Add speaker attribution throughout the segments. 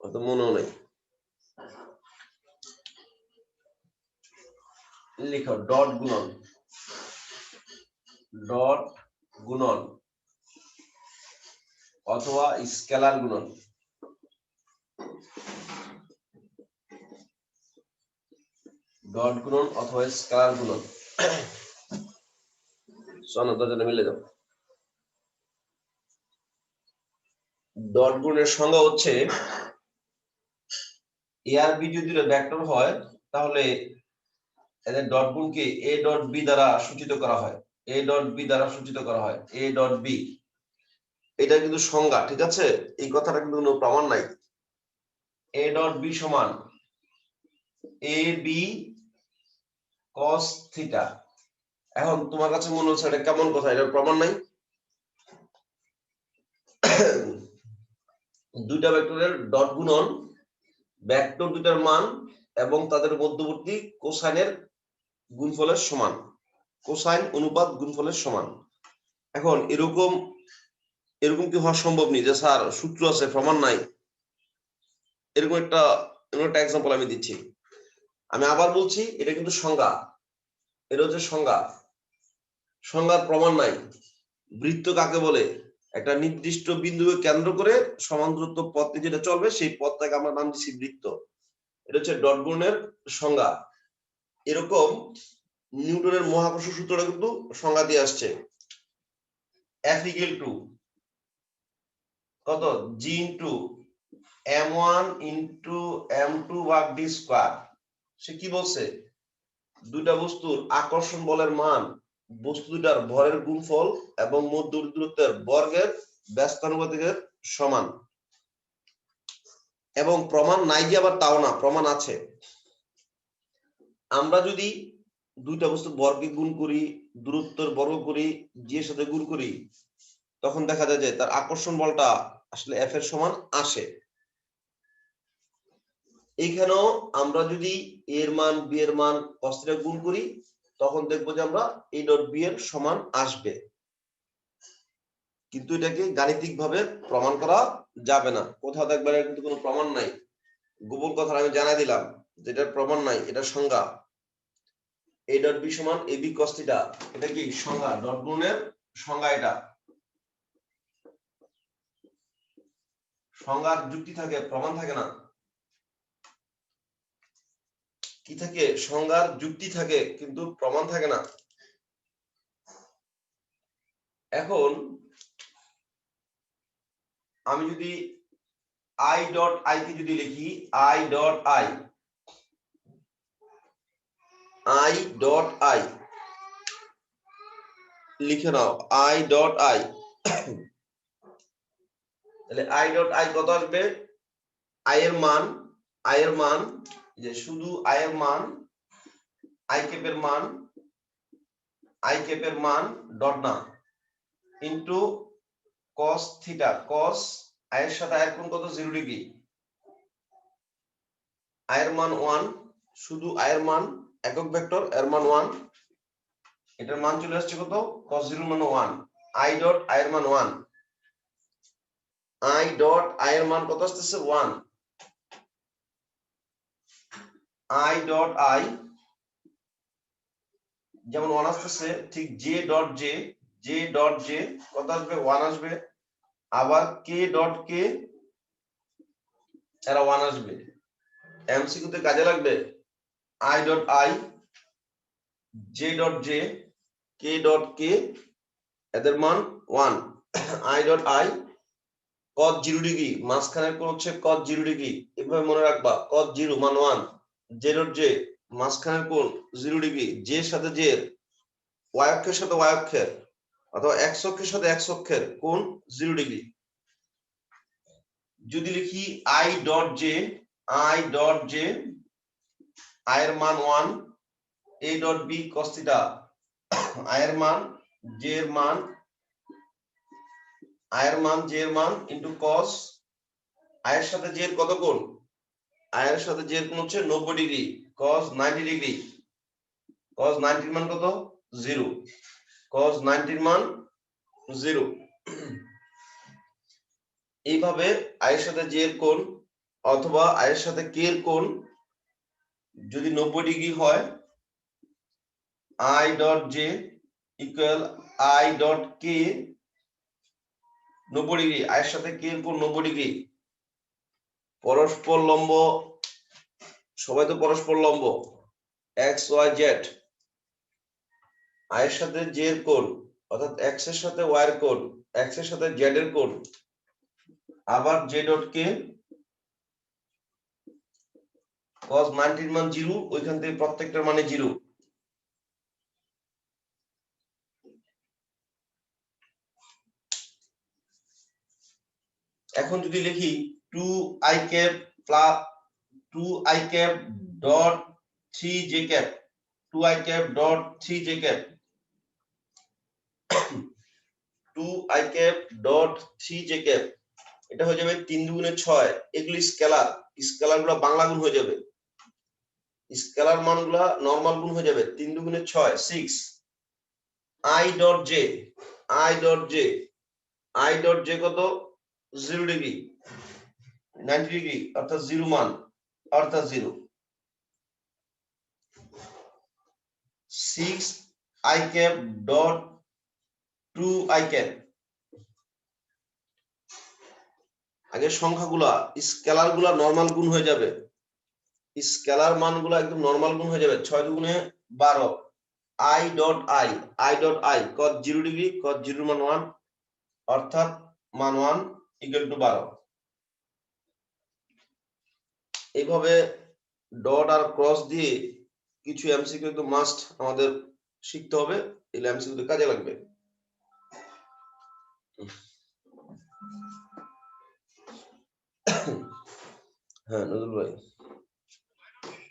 Speaker 1: অত মনেও নেই। লিখো ডট গুণন, ডট গুণন অথবা স্কেলার গুণন। ডট গুণন অথবা স্কেলার গুণন। সনদটা মিলে দাও। ডট গুণের সংজ্ঞা হচ্ছে এ আর বি যদি ভেক্টর হয় তাহলে এদের ডট গুণকে এ ডট বি দ্বারা সূচিত করা হয়, এ ডট বি দ্বারা সূচিত করা হয়, এ ডট বি। এটা কিন্তু সংজ্ঞা, ঠিক আছে? এই কথাটা কিন্তু কোনো প্রমাণ নাই। এ ডট বি সমান এ বি কস থিটা। এখন তোমার কাছে মনে হচ্ছে এটা কেমন কথা, এটার প্রমাণ নাই। দুইটা ভেক্টরের ডট গুণন ভেক্টর দুটার মান এবং তাদের মধ্যবর্তী কোসাইনের গুণফলের সমান, কোসাইন অনুপাত গুণফলের সমান। এখন এরকম কি হওয়া সম্ভব নেই যে স্যার সূত্র আছে প্রমাণ নাই? এরকম একটা এক্সাম্পল আমি দিচ্ছি। আমি আবার বলছি, এটা কিন্তু সংজ্ঞা, এটা হচ্ছে সংজ্ঞা, সংজ্ঞার প্রমাণ নাই। বৃত্ত কাকে বলে? একটা নির্দিষ্ট বিন্দুকে কেন্দ্র করে সমান দূরত্ব পথে যেটা চলবে সেই পথটাকে আমরা নাম দিচ্ছি বৃত্ত। এটা হচ্ছে ডট গুণনের সংজ্ঞা। এরকম নিউটনের মহাকর্ষ সূত্রটা কিন্তু সংজ্ঞা দিয়ে আসছে, F equal to কত G into m1 into m2 ভাগ d স্কয়ার। সে কি বলছে? দুইটা বস্তুর আকর্ষণ বলের মান বস্তু দুটার ভরের গুণফল এবং মধ্যবর্তী দূরত্বের বর্গের ব্যস্তানুপাতিকের সমান। এবং প্রমাণ নাই যে আবার তাও না, প্রমাণ আছে। আমরা যদি দুইটা বস্তু বর্গে গুণ করি, দূরত্বের বর্গ করি, জি এর সাথে গুণ করি, তখন দেখা যায় যে তার আকর্ষণ বলটা আসলে এফ এর সমান আসে। এইখানেও আমরা যদি এর মান বি এর মান cos θ গুণ করি তখন দেখবো যে আমরা a ডট বি এর সমান আসবে, কিন্তু এটাকে গাণিতিকভাবে প্রমাণ করা যাবে না। কোথাও দেখবেন কিন্তু কোনো প্রমাণ নাই। গোপন কথা আমি জানাই দিলাম, যেটার প্রমাণ নাই, এটা সংজ্ঞা। a ডট বি সমান ab cos θ, এটা কি সংজ্ঞা, ডট গুণের সংজ্ঞা। এটা সংজ্ঞার যুক্তি থাকে, প্রমাণ থাকে না। কি থাকে? সংজ্ঞার যুক্তি থাকে কিন্তু প্রমাণ থাকে না। এখন আমি যদি i ডট i কে যদি লিখি i dot i, i dot i লিখে নাও, i ডট i। তাহলে i ডট i কত আসবে? i এর মান যে শুধু i এর মান, i ক্যাপের মান ডট না, ইনটু cos θ, cos i এর সাথে i এর কোণ কত 0 ডিগ্রি, i এর মান 1, শুধু i এর মান একক ভেক্টর, এর মান 1, এটার মান চলে আসছে কত? cos 0 মান 1, i ডট i এর মান 1, i ডট i এর মান কত আসছে? 1, i ডট i যেমন 1 আসছে, ঠিক j ডট j কত আসবে? 1 আসবে। আবার k ডট k এরা 1 আসবে। এমসিকিউ তে কাজে লাগবে। i dot i, j dot j, k dot k এদের মান 1। i dot i cos 0 degree, মাঝখানের কোণ হচ্ছে cos 0 ডিগ্রি, এভাবে মনে রাখবা, cos 0 মান 1। j ডট j মাঝখানের কোণ 0 ডিগ্রি, j এর সাথে j এর, y অক্ষের সাথে y অক্ষের অথবা x অক্ষের সাথে x অক্ষের কোণ 0 ডিগ্রি। যদি লিখি i dot j, i dot j, i এর মান 1, a dot b cos θ, i এর মান j এর মান, i এর মান j এর মান ইনটু cos i এর সাথে j এর কত কোণ? i এর সাথে j এর কোণ হচ্ছে 90 ডিগ্রি, cos 90 ডিগ্রি, cos 90 এর মান কত? 0, cos 90 এর মান 0। এইভাবে i এর সাথে j এর কোণ অথবা আই এর সাথে কে এর কোণ যদি 90 ডিগ্রি হয়, I dot J equal I dot K 90 degree, I এর সাথে কে এর কোণ 90 ডিগ্রি, পরস্পর লম্ব, সবাই তো পরস্পর লম্ব, এক্স ওয়াই জেড, আই এর সাথে জে এর কোণ অর্থাৎ এক্স এর সাথে ওয়াই এর কোণ, এক্স এর সাথে জেড এর কোণ, আবার জে ডট কে cos 90 মান 0, ওইখান থেকে প্রত্যেকটার মানে 0। এখন যদি লিখি 2i cap plus 2i cap dot 3j cap, 2i cap dot 3j cap, 2i cap dot 3j cap, এটা হয়ে যাবে 3 দুগুণে 6। এগুলি স্কেলার, স্কেলার গুলো বাংলা গুণ হয়ে যাবে, স্কেলার মানগুলা নরমাল গুণ হয়ে যাবে। 3 দুগুণে 6 6। i dot j, i dot j, i dot j কত 0 ডিগ্রি 90 ডিগ্রি অর্থাৎ 0 মান, অর্থাৎ 0। 6i cap dot 2i cap, আগে সংখ্যাগুলা স্কেলার গুলা নরমাল গুণ হয়ে যাবে, স্কেলার মানগুলো একদম নরমাল গুণ হয়ে যাবে। 6 দুগুণে 12, i dot i, i dot i cos 0 degree, cos 0 মান 1 অর্থাৎ মান 1 ইকুয়াল টু 12। এইভাবে ডট আর ক্রস দিয়ে কিছু এমসিকিউ তো মাস্ট আমাদের শিখতে হবে, এই এমসিকিউ কাজে লাগবে। হ্যাঁ নজরুল ভাই,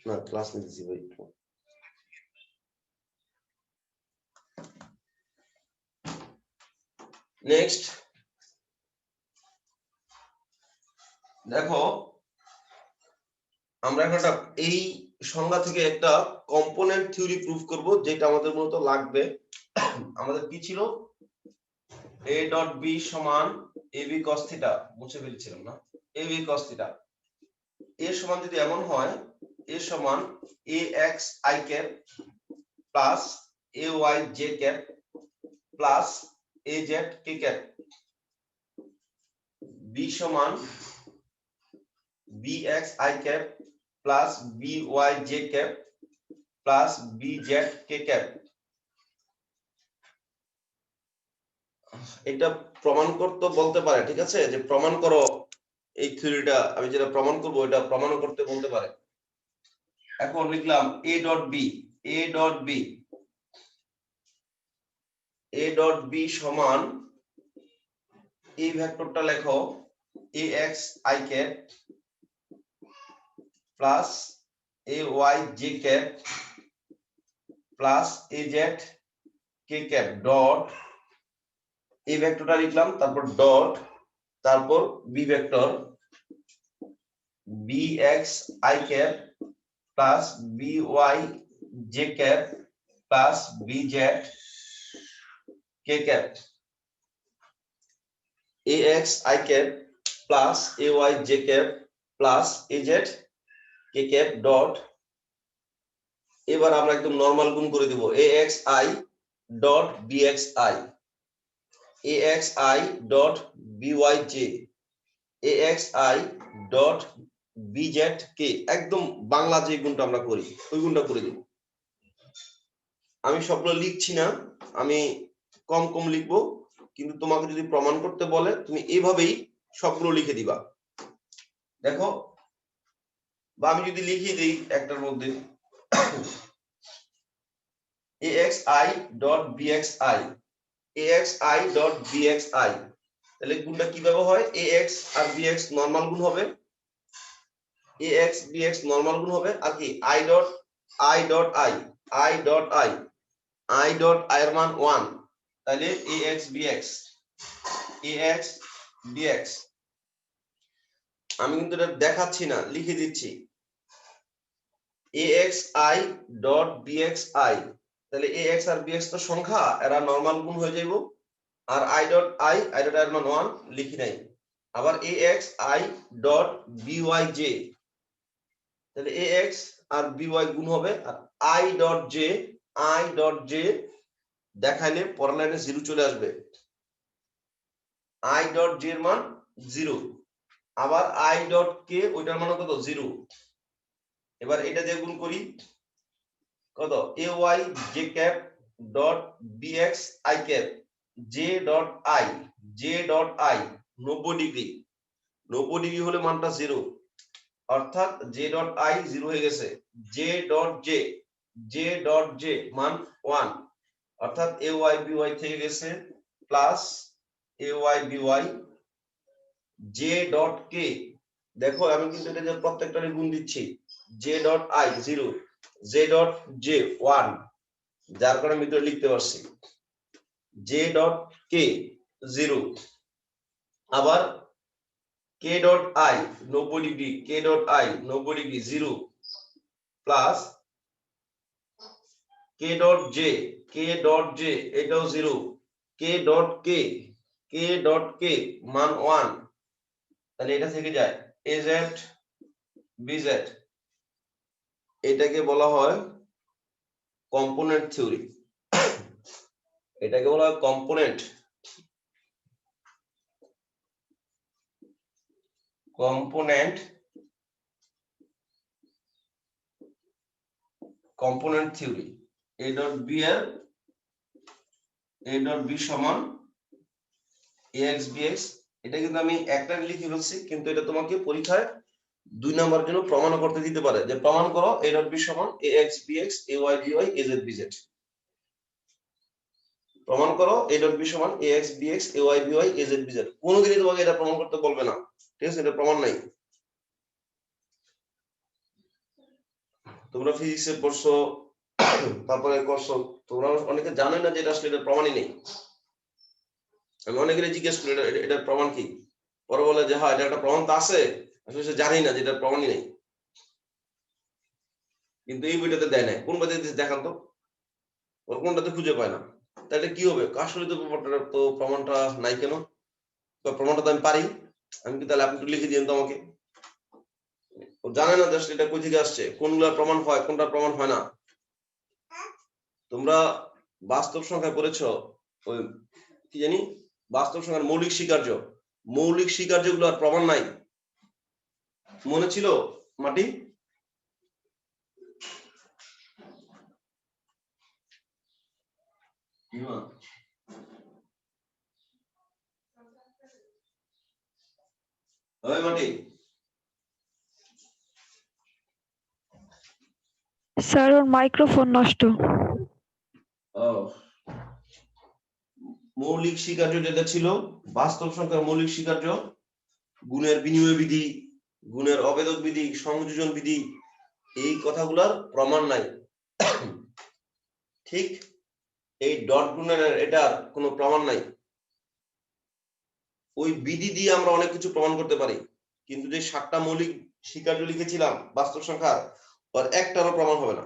Speaker 1: না ক্লাস নিতেছি ভাই। নেক্সট দেখো, আমরা এখন এই সংজ্ঞা থেকে একটা কম্পোনেন্ট থিওরি প্রুফ করব, যেটা আমাদের মূলত লাগবে। আমাদের কি ছিল, a ডট b সমান ab cos থিটা, মুছে ফেলছিলাম না, ab cos থিটা। a সমান যদি এমন হয়, a সমান ax i cap plus ay j cap plus az k cap, b সমান bx i cap plus by j cap plus bz k cap. এটা প্রমাণ করতে বলতে পারে, ঠিক আছে, যে প্রমাণ করো এই থিওরিটা, আমি যেটা প্রমাণ করব এটা প্রমাণ করতে বলতে পারে। এখন লিখলাম a dot b, a dot b, a dot b সমান এই ভেক্টরটা লেখো ax i cap plus ay j cap plus az k cap dot, এই ভেক্টরটা লিখলাম, তারপর ডট, তারপর b vector bx i cap plus by j cap plus bz k cap, ax i cap plus ay j cap plus az k cap dot, এবার আমরা একদম normal গুণ করে দেব, axi dot bxi, axi dot byj, axi dot bzk, একদম বাংলা যে গুণটা আমরা করি ওই গুণটা করে দেব। আমি সবগুলো লিখছি না, আমি কম কম লিখবো, কিন্তু তোমাকে যদি প্রমাণ করতে বলে তুমি এইভাবেই সবগুলো লিখে দিবা। দেখো, বা আমি যদি লিখিয়ে দিই একটার মধ্যে axi dot bxi, axi dot bxi, তাহলে গুণটা কিভাবে হয়, ax আর bx নরমাল গুণ হবে, ax bx নরমাল গুণ হবে, আর কি i dot i dot i, i dot i, i dot i এর মান 1, তাহলে ax bx, ax bx। আমি কিন্তু এটা দেখাচ্ছি না, লিখে দিচ্ছি axi ডট bxi, তাহলে ax আর bx তো সংখ্যা, এরা নরমাল গুণ হয়ে যাইব, আর i dot i, i dot i এর মান 1 লিখি নাই, আবার axi ডট byj, তাহলে ax আর by গুণ হবে, আর i ডট j দেখাইলে পরের লাইনে 0 চলে আসবে, i ডট j এর মান 0, আবার i ডট k ওইটার মান কত 0। এবার এটা দিয়ে গুণ করি, কত ay j cap dot bx i cap j dot i 90 degree, 90 degree হলে মানটা 0, অর্থাৎ j ডট i 0 হয়ে গেছে, j ডট j মান 1, অর্থাৎ ay by থেকে গেছে plus ay by j dot k, দেখো আমি কিন্তু এটা যে প্রত্যেকটারে গুণ দিচ্ছি, j dot i 0, j dot j 1, যার কারণে আমি এটা লিখতে পারছি j ডট k 0, আবার k dot i 90 degree, k dot i 90 degree 0, plus k dot j এটাও 0, k ডট k মান 1, তাহলে এটা থেকে যায় az bz, এটাকে বলা হয় কম্পোনেন্ট থিওরি, এটাকে বলা হয় component theory. a dot b এর a ডট b সমান ax bx, এটা কিন্তু আমি একটা লিখে ফেলছি, কিন্তু এটা তোমাকে পরীক্ষায় 2 নাম্বার জন্য প্রমাণ করতে দিতে পারে, যে প্রমাণ করো a ডট b সমান ax bx ay by az bz, প্রমাণ করো a ডট b সমান ax bx ay by az bz, কোনোদিনই তোমাকে এটা প্রমাণ করতে বলবে না, ঠিক আছে, এটা প্রমাণ নাই। তোমরা ফিজিক্সে পড়ছো, তারপরে করছো, তোমরা অনেকে জানে না যে এটা আসলে এটা প্রমাণই নেই। আমি অনেকেরই জিজ্ঞেস করি এটা প্রমাণ কি, পরে বলে যে হ্যাঁ এটা একটা প্রমাণ তো আছে, আসলে সে জানি না যে এটা প্রমাণই নেই, কিন্তু এই বইটাতে দেয় না, কোন বইতে দেখান তো, ওর কোনটাতে খুঁজে পায় না, তাহলে কি হবে, আসলে তো প্রমাণটা নাই কেন, প্রমাণটা তো আমি পারি, আমি কি তাহলে আপনি একটু লিখে দিন তো আমাকে, ও জানে না যে এটা কই থেকে আসছে, কোনগুলা প্রমাণ হয় কোনটা প্রমাণ হয় না। তোমরা বাস্তব সংখ্যায় পড়েছো ওই কি জানি বাস্তব সংখ্যার মৌলিক স্বীকার্যগুলো আর প্রমাণ নাই, মনে ছিল মাটি? ওই মাটি,
Speaker 2: স্যার ওর মাইক্রোফোন নষ্ট।
Speaker 1: মৌলিক স্বীকার্য যেটা ছিল, বাস্তব সংখ্যার মৌলিক স্বীকার্য, গুণের বিনিময় বিধি, গুণের অবেদক বিধি, সংযোজন বিধি, এই কথাগুলোর প্রমাণ নাই, ঠিক এই ডট গুণের এটার কোনো প্রমাণ নাই। ওই বিধি দিয়ে আমরা অনেক কিছু প্রমাণ করতে পারি, কিন্তু যে 7টা মৌলিক স্বীকার্য লিখেছিলাম বাস্তব সংখ্যার, আর একটারও প্রমাণ হবে না।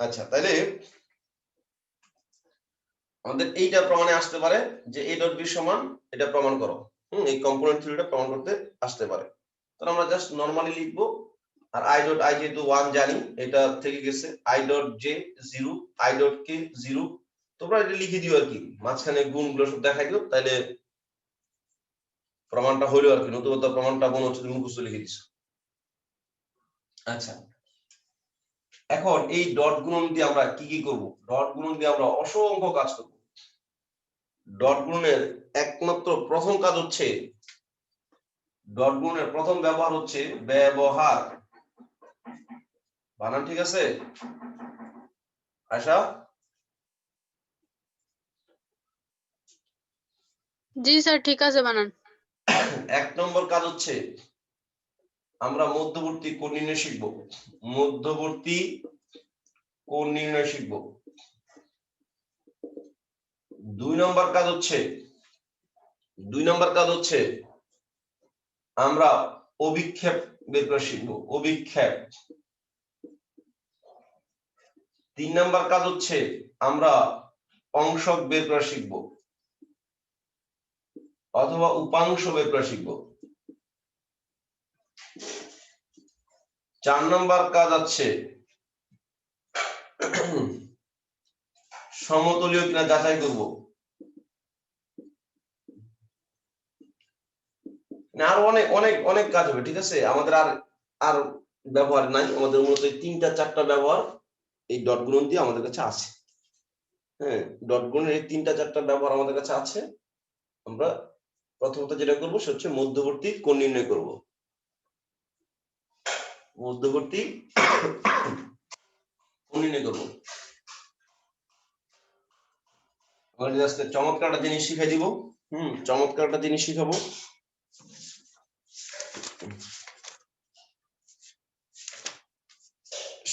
Speaker 1: আচ্ছা, তাহলে আমাদের এইটা প্রমাণে আসতে পারে যে a ডট b সমান, এটা প্রমাণ করো, এই কম্পোনেন্ট থিওরিটা প্রমাণ করতে আসতে পারে। তাহলে আমরা জাস্ট নরমালি লিখবো, আর i ডট i যেহেতু 1 জানি, এটা থেকে গেছে i dot j 0, i dot k 0, তোমরা এটা লিখে দিও আর কি, মাঝখানে গুণগুলো সব দেখাই দিও, তাহলে প্রমাণটা হইলো আর কি, নতুবা প্রমাণটা মনে হচ্ছে তুমি মুখস্থ লিখে দিছো। আচ্ছা, এখন এই ডট গুণন দিয়ে আমরা কি কি করব? ডট গুণন দিয়ে আমরা অসংখ্য কাজ করব। ডট গুণনের একমাত্র প্রথম কাজ হচ্ছে, ডট গুণনের প্রথম ব্যবহার হচ্ছে ব্যবহার, বানান ঠিক আছে আশা?
Speaker 3: জি স্যার ঠিক আছে বানান।
Speaker 1: 1 নম্বর কাজ হচ্ছে আমরা মধ্যবর্তী কোণ নির্ণয় শিখব, মধ্যবর্তী কোণ নির্ণয় শিখব। 2 নম্বর কাজ হচ্ছে আমরা অভিক্ষেপ বের করা শিখব, অভিক্ষেপ। 3 নম্বর কাজ হচ্ছে আমরা অংশক বের করা শিখব। অথবা উপাংশ বের করা শিখবো। 4 নম্বর কাজ আছে সমতলীয় কিনা যাচাই করব। আর অনেক অনেক অনেক কাজ হবে, ঠিক আছে। আমাদের আর আর ব্যবহার নাই, আমাদের মূলত 3টা 4টা ব্যবহার এই ডট গুণন দিয়ে আমাদের কাছে আছে। হ্যাঁ, ডট গুণের এই 3টা 4টা ব্যবহার আমাদের কাছে আছে। আমরা প্রথমত যেটা করবো সেটা হচ্ছে মধ্যবর্তী কোণ নির্ণয় করব। মধ্যবর্তী কোণ নির্ণয় করব। আমরা আজকে চমৎকার একটা জিনিস শিখাই দিব। চমৎকার একটা জিনিস শিখাবো।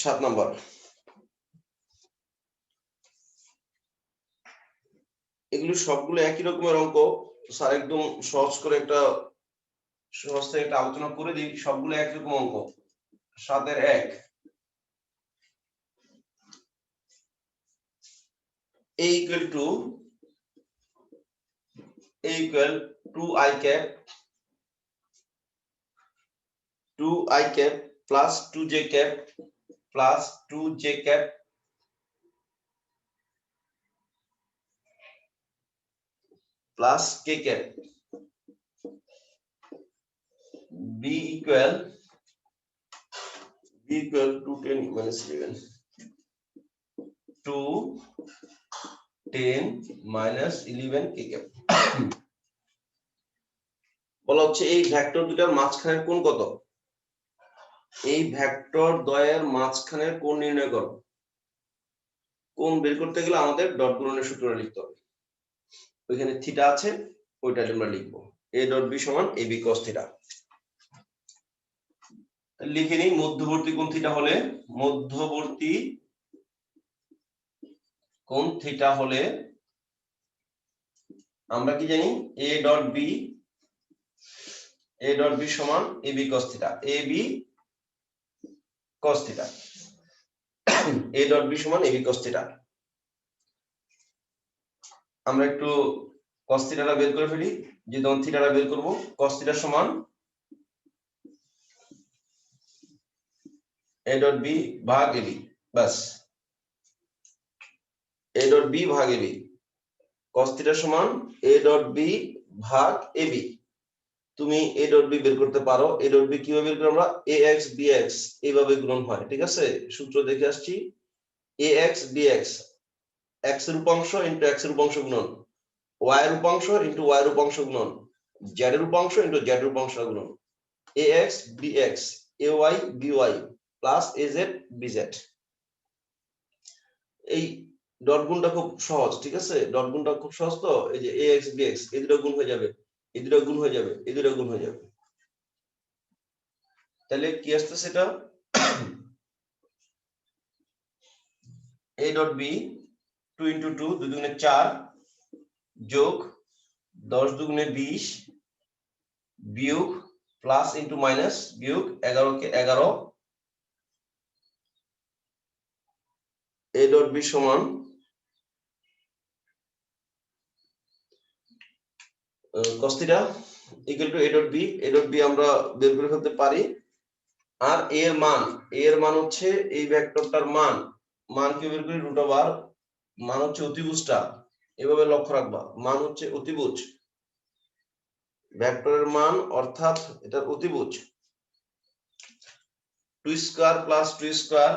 Speaker 1: 7 নম্বর, এগুলো সবগুলো একই রকমের অঙ্ক। স্যার একদম সহজ করে একটা আলোচনা করে দিই। সবগুলো একই রকম অঙ্ক। 7 এর 1 a equal to 2i cap plus 2j cap plus 2j cap plus k cap. b equal to 10 minus 11 to 10 minus 11 k cap. বলা হচ্ছে এই ভেক্টর দুটার মাঝখানের কোণ কত। এই ভেক্টর দ্বয়ের মাঝখানের কোণ নির্ণয় করো। কোণ বের করতে গেলে আমাদের ডট গুণনের সূত্রটা লিখতে হবে। ওইখানে থিটা আছে, ওইটা আমরা লিখবো। a ডট b সমান ab cos থিটা। লিখে নিই মধ্যবর্তী কোণ থিটা হলে, মধ্যবর্তী কোণ থিটা হলে আমরা কি জানি a ডট b সমান ab cos theta. ab cos theta, a dot b সমান ab cos থিটা। আমরা একটু cos থিটাটা বের করে ফেলি। যে তখন থিটাটা বের করব, cos থিটা সমান a ডট b ভাগ ab, bus. a dot b ভাগ ab, cos থিটা সমান a ডট b ভাগ ab। তুমি a ডট b বের করতে পারো। a ডট b কিভাবে বের করব আমরা, ax bx এইভাবে গুণন হয়, ঠিক আছে। সূত্র দেখে আসছি, ax bx, x এর উপাংশ ইনটু x এর উপাংশ গুণন, y এর উপাংশ ইনটু y এর উপাংশ গুণন, z এর উপাংশ ইনটু z এর উপাংশ গুণন, ax bx ay by plus az bz। এই ডট গুণটা খুব সহজ, ঠিক আছে। ডট গুণটা খুব সহজ। তো এই যে ax bx এই দুটো গুণ হয়ে যাবে, এই দুটো গুণ হয়ে যাবে, এই দুটো গুণ হয়ে যাবে। তাহলে কি আসছে সেটা, a ডট b 2 ইনটু 2 2 দুগুণে 4 যোগ 10 দুগুণে 20 বিয়োগ প্লাস ইনটু মাইনাস বিয়োগ 11 কে 11, a ডট b সমান cos theta equal to a dot b আমরা বের করে ফেলতে পারি। আর a এর মান হচ্ছে এই ভেক্টরটার মান কি বের করি, রুট ওভার মান হচ্ছে অতিভুজটা, এভাবে লক্ষ্য রাখবা। মান হচ্ছে অতিভুজ, ভেক্টরের মান অর্থাৎ এটার অতিভুজ। 2 square plus 2 square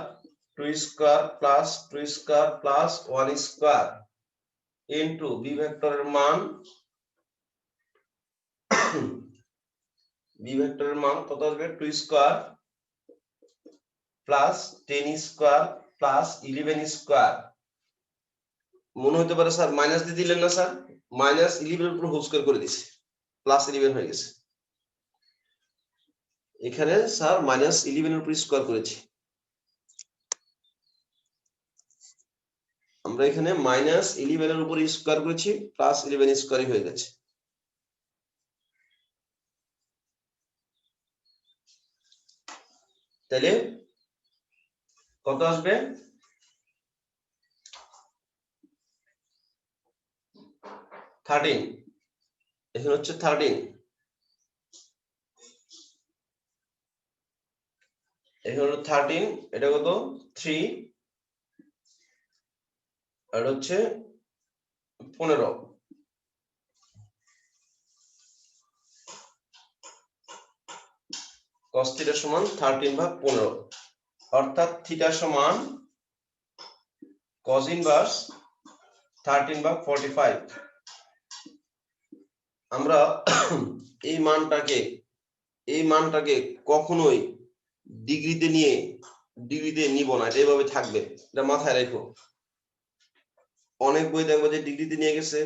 Speaker 1: 2 square plus 2 square plus 1 square into B ভেক্টরের মান, বি ভেক্টরের মান কত আসবে, 2 square plus 10 square plus 11 square. মনে হতে পারে স্যার মাইনাস দিয়ে দিলেন না স্যার, মাইনাস 11 এর উপর হোল স্কয়ার করে দিয়েছি, প্লাস 11 হয়ে গেছে। এখানে স্যার মাইনাস 11 এর উপর স্কয়ার করেছি, আমরা এখানে মাইনাস 11 এর উপর স্কয়ার করেছি, প্লাস 11 স্কয়ারই হয়ে গেছে। তাহলে কত আসবে, 13 এখানে হচ্ছে 13, এখানে হলো 13, এটা কত 3, আর হচ্ছে 15। cos θ সমান 13/15, অর্থাৎ থিটা সমান cos ইনভার্স 13/45। আমরা এই মানটাকে কখনোই ডিগ্রিতে নিব না, এটা এইভাবে থাকবে, এটা মাথায় রেখো। অনেক বই দেখবো যে ডিগ্রিতে নিয়ে গেছে,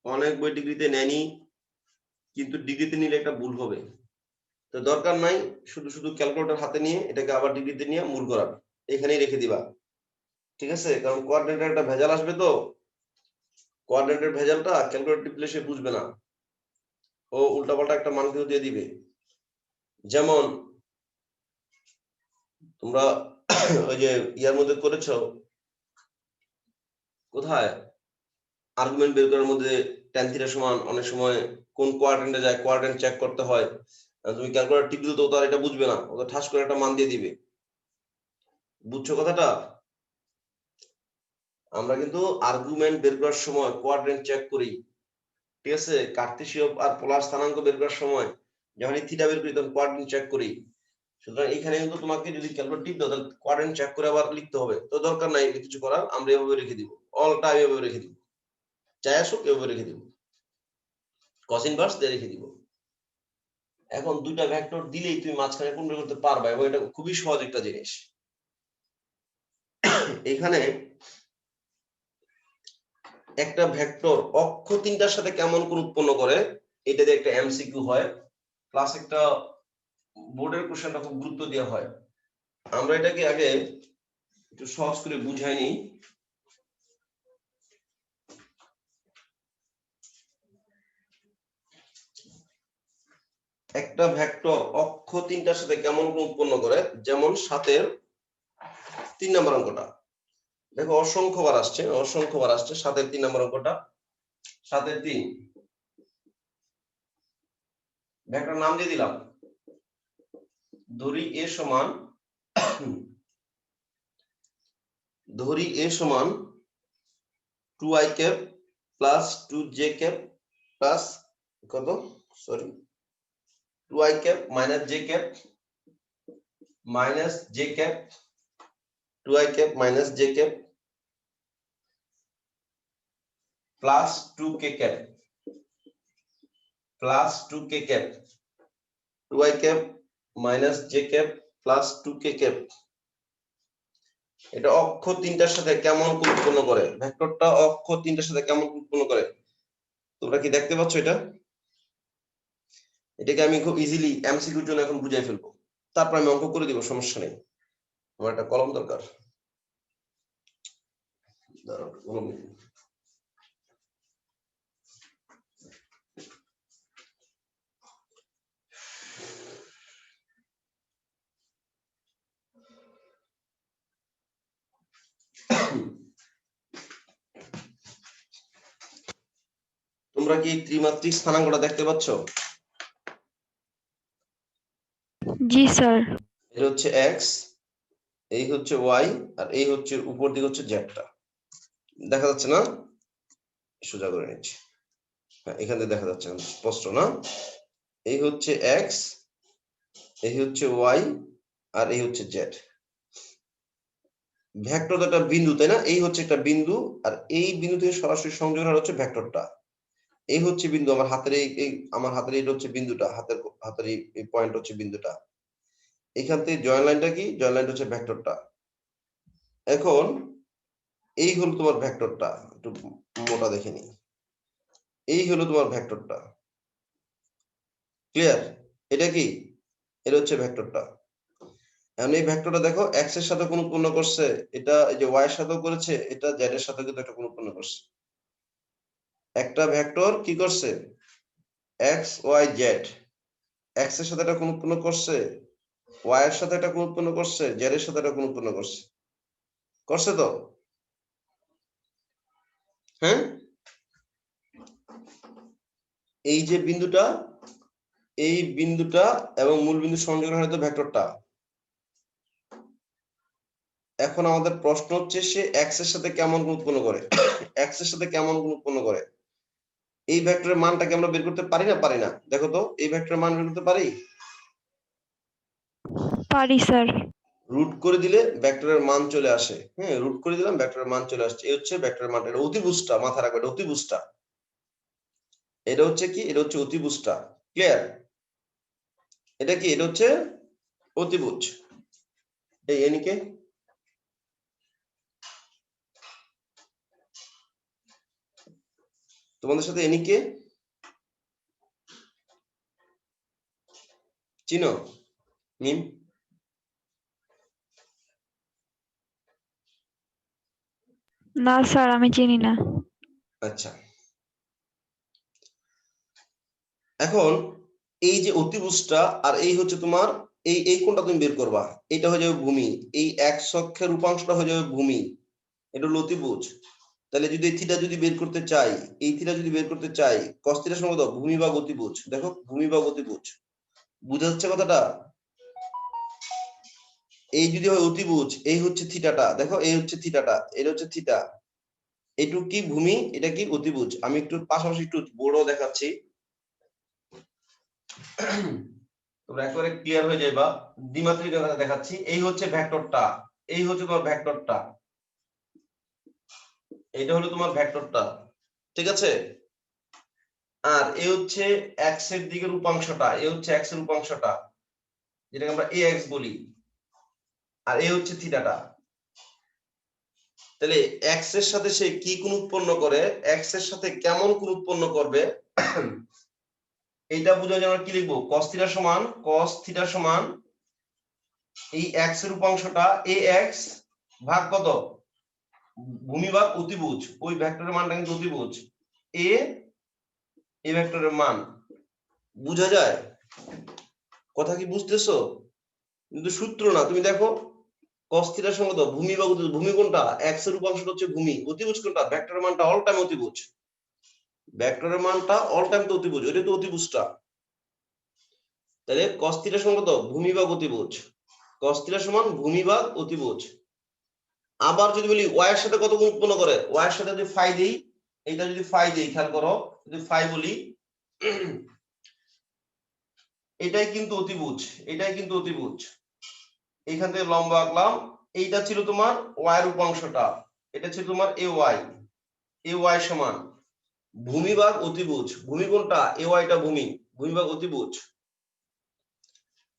Speaker 1: অনেক বই ডিগ্রিতে নেয়নি, কিন্তু ডিগ্রিতে নিলে একটা ভুল হবে। তো দরকার নাই শুধু শুধু ক্যালকুলেটর হাতে নিয়ে এটাকে আবার ডিগ্রিতে নিয়ে মূল করার, এখানেই রেখে দিবা, ঠিক আছে? কারণ কোঅর্ডিনেটর একটা ভেজাল আসবে, তো কোঅর্ডিনেটর ভেজালটা ক্যালকুলেটর টিপলে সে বুঝবে না, ও উল্টাপাল্টা একটা মান কিন্তু দিয়ে দিবে। যেমন তোমরা ওই যে ইয়ার মধ্যে করেছো, কোথায় আর্গুমেন্ট বের করার মধ্যে tan θ সমান অনেক সময় কোন কোয়াড্রেন্টে যায়, কোয়াড্রেন্ট চেক করতে হয়, তুমি ক্যালকুলেটর টিপ দিলে তো তার এটা বুঝবে না, ও তো ঠাস করে একটা মান দিয়ে দিবে। বুঝছো কথাটা? আমরা কিন্তু আর্গুমেন্ট বের করার সময় কোয়াড্রেন্ট চেক করি, ঠিক আছে? কার্তেশীয় আর পোলার স্থানাঙ্ক বের করার সময় যখন এই থিটা বের করি তখন কোয়াড্রেন্ট চেক করি। সুতরাং এখানে কিন্তু তোমাকে যদি ক্যালকুলেটর টিপ দাও তাহলে কোয়াড্রেন্ট চেক করে আবার লিখতে হবে, তো দরকার নাই কিছু করার, আমরা এভাবে রেখে দিব, অল টাইম এভাবে রেখে দিব, চাই আসুক এভাবে রেখে দিব, cos ইনভার্স দিয়ে রেখে দিব। এখন দুইটা ভেক্টর দিলেই তুমি মাঝখানে পূরণ করতে পারবা, এবং এটা খুবই সহজ একটা জিনিস। এখানে একটা ভেক্টর অক্ষ তিনটার সাথে কেমন কোণ উৎপন্ন করে, এটা দিয়ে একটা এমসিকিউ হয়, প্লাস একটা বোর্ডের কোশ্চেনটা খুব গুরুত্ব দেওয়া হয়। আমরা এটাকে আগে একটু সহজ করে বুঝাই নিই। একটা ভেক্টর অক্ষ তিনটার সাথে কেমন কোণ উৎপন্ন করে, যেমন 7-এর 3 নম্বর অঙ্কটা দেখো, অসংখ্যবার আসছে 7-এর 3 নম্বর অঙ্কটা, 7-এর 3, ভেক্টর নাম দিয়ে দিলাম, ধরি এ সমান 2i cap plus 2j cap plus কত, sorry 2i cap minus j cap minus j cap 2i cap minus j cap plus 2k cap plus 2k cap 2i cap minus j cap plus 2k cap. এটা অক্ষ তিনটার সাথে কেমন কোণ উৎপন্ন করে, ভেক্টরটা অক্ষ তিনটার সাথে কেমন কোণ উৎপন্ন করে তোমরা কি দেখতে পাচ্ছ? এটাকে আমি খুব ইজিলি এমসিকিউর জন্য এখন বুঝাই ফেলবো, তারপর আমি অঙ্ক করে দিব, সমস্যা নেই। আমার একটা কলম দরকার, দাঁড়াও কলম নিই। তোমরা কি ত্রিমাত্রিক স্থানাঙ্কটা দেখতে পাচ্ছ?
Speaker 2: জি স্যার।
Speaker 1: এটা হচ্ছে এক্স, এই হচ্ছে ওয়াই, আর এই হচ্ছে উপর দিকে হচ্ছে জেডটা, দেখা যাচ্ছে না? সোজা করে নিচ্ছি, হ্যাঁ এখান থেকে দেখা যাচ্ছে স্পষ্ট না? এই হচ্ছে এক্স, এই হচ্ছে ওয়াই, আর এই হচ্ছে জেড। ভেক্টর তো একটা বিন্দু, তাই না? এই হচ্ছে একটা বিন্দু, আর এই বিন্দু থেকে সরাসরি সংযোগ হচ্ছে ভেক্টরটা। এই হচ্ছে বিন্দু, আমার হাতের আমার হাতের এই হচ্ছে বিন্দুটা, হাতের এই পয়েন্ট হচ্ছে বিন্দুটা। এখান থেকে জয়েন্ট লাইনটা কি? জয়েন্ট লাইনটা হচ্ছে ভেক্টরটা। এখন এই হলো তোমার ভেক্টরটা, একটু মোটা দেখে নি, এই হলো তোমার ভেক্টরটা, ক্লিয়ার? এটা কি? এটা হচ্ছে ভেক্টরটা। এখন এই ভেক্টরটা দেখো এক্স এর সাথে কোণ উৎপন্ন করছে, এটা এই যে ওয়াই এর সাথেও করেছে, এটা জেড এর সাথে কিন্তু একটা কোণ উৎপন্ন করছে। একটা ভেক্টর কি করছে? এক্স ওয়াই জেড, এক্স এর সাথে একটা কোণ উৎপন্ন করছে, ওয়াই এর সাথে একটা কোণ উৎপন্ন করছে, জেড এর সাথে একটা কোণ উৎপন্ন করছে, করছে তো? হ্যাঁ, এই যে বিন্দুটা, এই বিন্দুটা এবং মূল বিন্দু সংযোগের হয়তো ভেক্টরটা। এখন আমাদের প্রশ্ন হচ্ছে সে এক্স এর সাথে কেমন গুণ উৎপন্ন করে, এক্স এর সাথে কেমন গুণ উৎপন্ন করে। এই ভেক্টরের মানটাকে আমরা বের করতে পারি না, পারি না? দেখো তো, এই ভেক্টরের মান বের করতে পারি?
Speaker 2: পারি স্যার।
Speaker 1: রুট করে দিলে ভেক্টরের মান চলে আসে। হ্যাঁ, রুট করে দিলাম, ভেক্টরের মান চলে আসছে। এই হচ্ছে ভেক্টরের মান। এটা অতিভুজটা, মাথা রাখবে, এটা অতিভুজটা। এটা হচ্ছে কি? এটা হচ্ছে অতিভুজটা। ক্লিয়ার? এটা কি? এটা হচ্ছে অতিভুজ। এই এনিকে তোমাদের সাথে এনিকে চিনো? মিম?
Speaker 2: না স্যার, আমি চিনি না।
Speaker 1: আচ্ছা, এখন এই যে অতিভুজটা আর এই হচ্ছে তোমার এই কোণটা তুমি বের করবা। এটা হয়ে যাবে ভূমি। এই এক অক্ষের উপাংশটা হয়ে যাবে ভূমি। এটা হলো অতিভুজ। তাহলে যদি এই থিটা যদি বের করতে চাই, এই থিটা যদি বের করতে চাই, cos থিটা সমান কত? ভূমি ভাগ অতিভুজ। দেখো, ভূমি ভাগ অতিভুজ। বুঝা যাচ্ছে কথাটা? এই যদি হয় অতিভুজ, এই হচ্ছে থিটাটা, দেখো এই হচ্ছে থিটাটা, এটা হচ্ছে থিটা। এইটুকু কি? ভূমি। এটা কি? অতিভুজ। আমি একটু পাশাপাশি একটু বড় দেখাচ্ছি, তোমরা একেবারে ক্লিয়ার হয়ে যাবে। দ্বিমাত্রিক রেখাটা দেখাচ্ছি। এই হচ্ছে ভেক্টরটা, এই হচ্ছে তোমার ভেক্টরটা, এটা হলো তোমার ভেক্টরটা, ঠিক আছে? আর এই হচ্ছে এক্স এর দিকের উপাংশটা, এই হচ্ছে এক্স এর উপাংশটা, যেটাকে আমরা ax বলি। আর এই হচ্ছে থিটাটা। তাহলে এক্স এর সাথে সে কি কোণ উৎপন্ন করে, এক্স এর সাথে কেমন কোণ উৎপন্ন করবে, এটা বুঝার জন্য আমরা কি লিখবো? cos থিটা সমান, cos থিটা সমান এই এক্স এর উপাংশটা ax ভাগ কত? ভূমি ভাগ অতিভুজ। ওই ভেক্টরের মানটা কিন্তু অতিভুজ। এই ভেক্টরের মান বুঝা যায়? কথা কি বুঝতেছো? কিন্তু সূত্র না। তুমি দেখো, cos থিটা সমান কত? ভূমি ভাগ অতিভুজ। ভূমি কোনটা? x এর উপাংশটা হচ্ছে ভূমি। অতিভুজ কোনটা? ভেক্টরের মানটা অল টাইম অতিভুজ। ভেক্টরের মানটা অল টাইম তো অতিভুজ, ওইটা তো অতিভুজটা। তাহলে cos থিটা সমান কত? ভূমি ভাগ অতিভুজ। cos থিটা সমান ভূমি ভাগ অতিভুজ। আবার যদি বলি y এর সাথে কত গুণ উৎপন্ন করে, y এর সাথে যদি ফাই দেই, এটা যদি ফাই দেই, খেয়াল করো, যদি ফাই বলি, এটাই কিন্তু অতিভুজ, এটাই কিন্তু অতিভুজ। এইখান থেকে লম্বা আঁকলাম, এইটা ছিল তোমার y এর উপাংশটা, এটা ছিল তোমার ay সমান ভূমি ভাগ অতিভুজ। ভূমি কোনটা? ay টা ভূমি, ভূমি ভাগ অতিভুজ।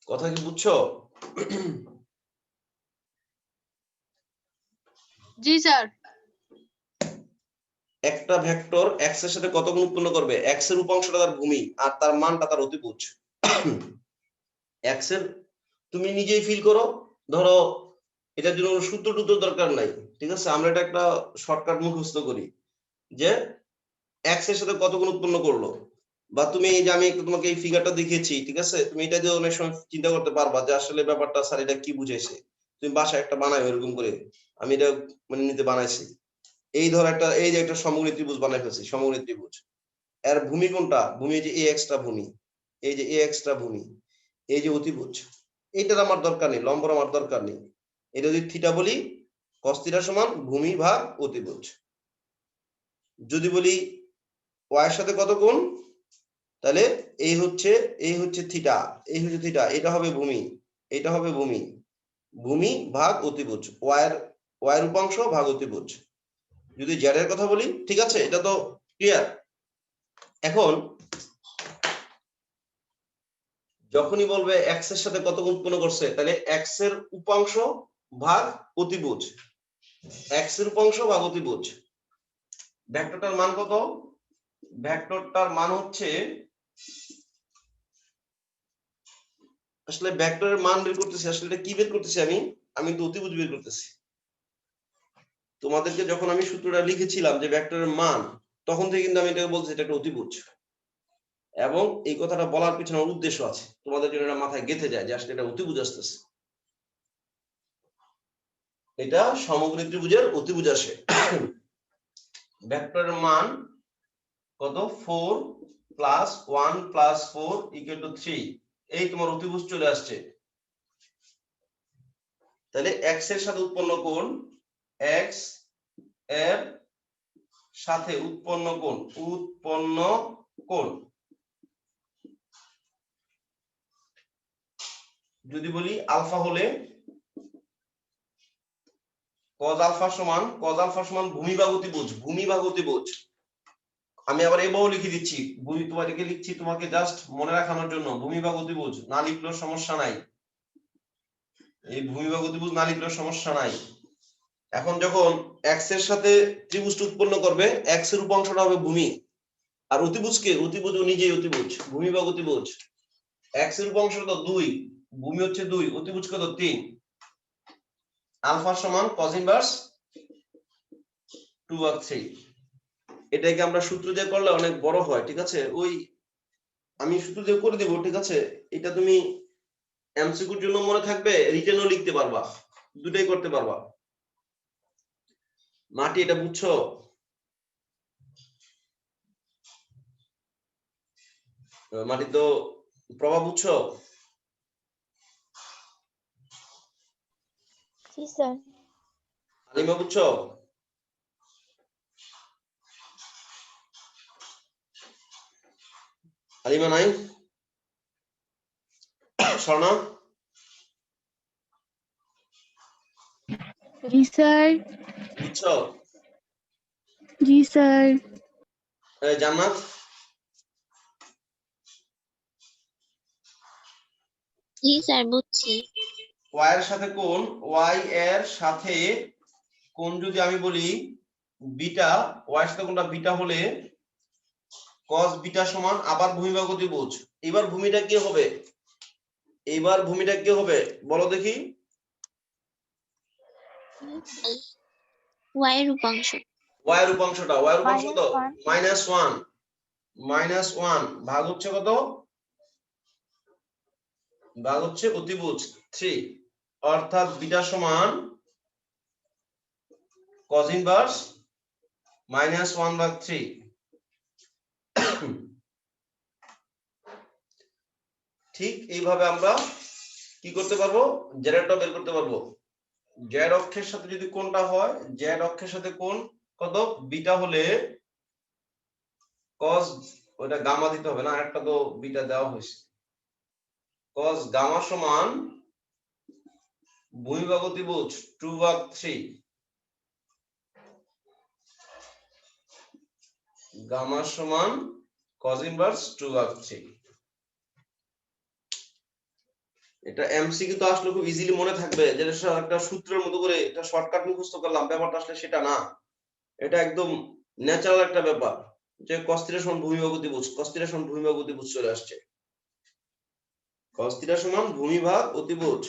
Speaker 1: কথা কি বুঝছো?
Speaker 3: জি স্যার।
Speaker 1: একটা ভেক্টর x এর সাথে কত গুণ উৎপন্ন করবে? x এর উপাংশটা তার ভূমি আর তার মানটা তার অতিভুজ। x এর তুমি নিজেই ফিল করো। ধরো, এটার জন্য সূত্র টুত্র দরকার নাই, ঠিক আছে? আমরা এটা একটা শর্টকাট মুখস্থ করি যে x এর সাথে কত গুণ উৎপন্ন করলো। বা তুমি এই যে আমি তোমাকে এই ফিগারটা দেখিয়েছি, ঠিক আছে? তুমি এটা দিয়ে অনেক সময় চিন্তা করতে পারবা যে আসলে ব্যাপারটা স্যার এটা কি বুঝাইছে। তুমি বাসায় একটা বানাও এরকম করে। আমি এটা মানে নিতে বানাইছি। এই ধর একটা, এই যে একটা সমকোণী ত্রিভুজ বানাই ফেলছি, সমকোণী ত্রিভুজ। এর ভূমি কোনটা? ভূমি এই যে ax টা ভূমি, এই যে ax টা ভূমি, এই যে অতিভুজ। এইটার আমার দরকার নেই, লম্বর আমার দরকার নেই। এটা যদি থিটা বলি, cos থিটা সমান ভূমি ভাগ অতিভুজ। যদি বলি y এর সাথে কত গুণ, তাহলে এই হচ্ছে থিটা, এই হচ্ছে থিটা, এটা হবে ভূমি, এটা হবে ভূমি, ভূমি ভাগ অতিভুজ, y এর উপাংশ ভাগ অতিভুজ। যদি z এর কথা বলি, ঠিক আছে? এটা তো ক্লিয়ার। এখন যখনই বলবে x এর সাথে কত গুণ উৎপন্ন করছে, তাহলে x এর উপাংশ ভাগ অতিভুজ, x এর উপাংশ ভাগ অতিভুজ। ভেক্টরটার মান কত? ভেক্টরটার মান হচ্ছে, আসলে ভেক্টরের মান বের করতেছি, আসলে এটা কি বের করতেছি আমি তো অতিভুজ বের করতেছি। তোমাদেরকে যখন আমি সূত্রটা লিখেছিলাম যে ভেক্টরের মান, তখন থেকে কিন্তু আমি এটাকে বলছি এটা একটা অতিভুজ। এবং এই কথাটা বলার পিছনে উদ্দেশ্য আছে, তোমাদের জন্য এটা মাথায় গেঁথে যায় যে আসলে এটা অতিভুজ আসতেছে। এটা সমকোণী ত্রিভুজের অতিভুজ আসে। ভেক্টরের মান কত 4 প্লাস 1 প্লাস 4 ইকুয়াল টু 3। এই তোমার অতিভুজ চলে আসছে। তাহলে x এর সাথে উৎপন্ন কোণ, x এর সাথে উৎপন্ন কোণ যদি বলি আলফা হলে cos আলফা সমান ভূমি ভাগ অতিভুজ। আমি আবার এবারও লিখে দিচ্ছি, তোমাদেরকে লিখছি তোমাকে জাস্ট মনে রাখানোর জন্য, ভূমি ভাগ অতিভুজ না লিখলেও সমস্যা নাই, এই ভূমি ভাগ অতিভুজ না লিখলেও সমস্যা নাই। এখন যখন x এর সাথে ত্রিভুজটা উৎপন্ন করবে, x এর উপাংশটা হবে ভূমি, আর অতিভুজ ও নিজেই অতিভুজ, ভূমি ভাগ অতিভুজ। x এর উপাংশটা 2, ভূমি হচ্ছে 2, অতিভুজ কত 3। আলফা সমান cos ইনভার্স 2/3। এটাকে আমরা সূত্র দিয়ে করলে অনেক বড় হয়, ঠিক আছে? ওই আমি সূত্র দিয়ে করে দেব, ঠিক আছে? এটা তুমি এমসিকিউর জন্য মনে থাকবে, রিটেনও লিখতে পারবা, দুটাই করতে পারবা। মাটি এটা বুঝছো? মাটি তো প্রভাব বুঝছো?
Speaker 4: জি স্যার।
Speaker 1: আলিমা বুঝছো? আলিমা নাই? স্বর্ণা?
Speaker 4: জি স্যার।
Speaker 1: বুঝছো?
Speaker 4: জি স্যার।
Speaker 1: জান্নাত?
Speaker 5: জি স্যার বুঝছি।
Speaker 1: y এর সাথে কোণ, y এর সাথে কোণ যদি আমি বলি বিটা, y এর সাথে কোণটা বিটা হলে cos বিটা সমান আবার ভূমি ভাগ অতিভুজ। এবার ভূমিটা কি হবে? বলো দেখি।
Speaker 5: y এর উপাংশ।
Speaker 1: y এর উপাংশটা কত? -1 ভাগ হচ্ছে কত? ভাগ হচ্ছে অতিভুজ 3, অর্থাৎ বিটা সমান cos ইনভার্স -1/3। ঠিক এইভাবে আমরা কি করতে পারবো? জেডটা বের করতে পারবো। জেড অক্ষের সাথে যদি কোণটা হয়, জেড অক্ষের সাথে কোণ কত? বিটা হলে cos, ওটা গামা দিতে হবে না, একটা তো বিটা দেওয়া হয়েছে, cos গামা সমান ভূমি ভাগ অতিভুজ 2/3, গামা সমান cos ইনভার্স 2/3। এটা এমসিকিউ তো আসলে খুব ইজিলি মনে থাকবে, যেটা একটা সূত্রের মতো করে এটা শর্টকাট মুখস্থ করলাম, ব্যাপারটা আসলে সেটা না। এটা একদম ন্যাচারাল একটা ব্যাপার, যে cos θ সমান ভূমি ভাগ অতিভুজ, cos θ সমান ভূমি ভাগ অতিভুজ চলে আসছে, cos θ সমান ভূমি ভাগ অতিভুজ।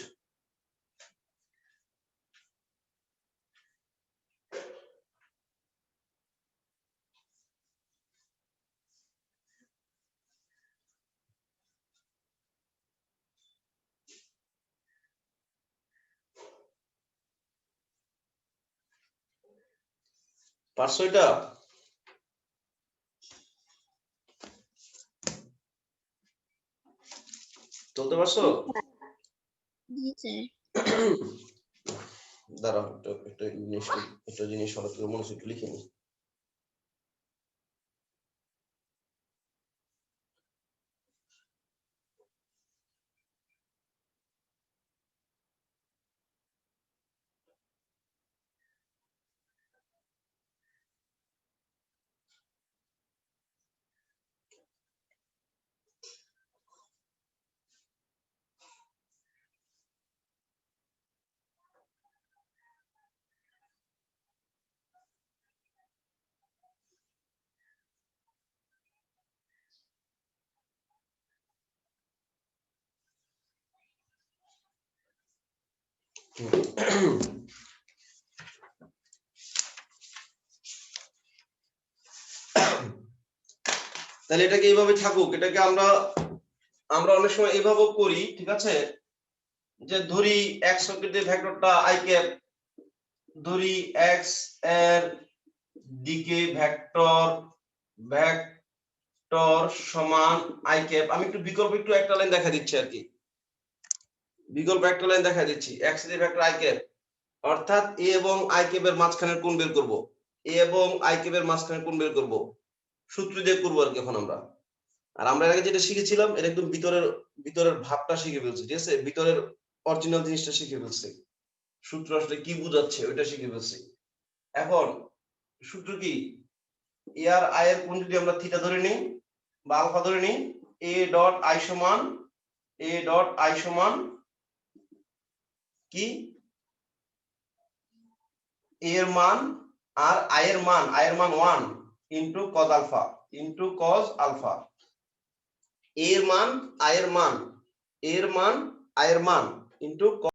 Speaker 1: পারছো এটা? চলতে পারছো?
Speaker 5: জি স্যার।
Speaker 1: দাঁড়াও, একটা জিনিস হঠাৎ করে মনে হচ্ছে, একটু লিখে নি। তাহলে এটাকে এইভাবে থাকুক, এটাকে আমরা অনেক সময় এইভাবেও করি, ঠিক আছে? যে ধরি x অক্ষের যে ভেক্টরটা i ক্যাপ, ধরি x এর দিকে ভেক্টর ভেক্টর সমান আই ক্যাপ। আমি একটু বিকল্প একটু একটা লাইন দেখা দিচ্ছি আর কি, বিকল্প একটা লাইন দেখা দিচ্ছি। এক্স এর ভেক্টর আই ক্যাপ অর্থাৎ এ এবং আই ক্যাপের মাঝখানের কোণ বের করব, এ এবং আই ক্যাপের মাঝখানের কোণ বের করব, সূত্র দিয়ে করবো আর কি এখন আমরা। আর আমরা এর আগে যেটা শিখেছিলাম এটা একদম ভিতরের ভাবটা শিখে ফেলছি, ঠিক আছে, ভিতরের অরিজিনাল জিনিসটা শিখে ফেলছি, সূত্র আসলে কি বোঝাচ্ছে ওইটা শিখে ফেলছি। এখন সূত্র কি, এ আর আই এর কোণ যদি আমরা থিটা ধরে নিই বা আলফা ধরে নিই, এ ডট আই সমান কি এ এর মান আর আই এর মান 1 ইনটু cos আলফা, এ এর মান আই এর মান ইনটু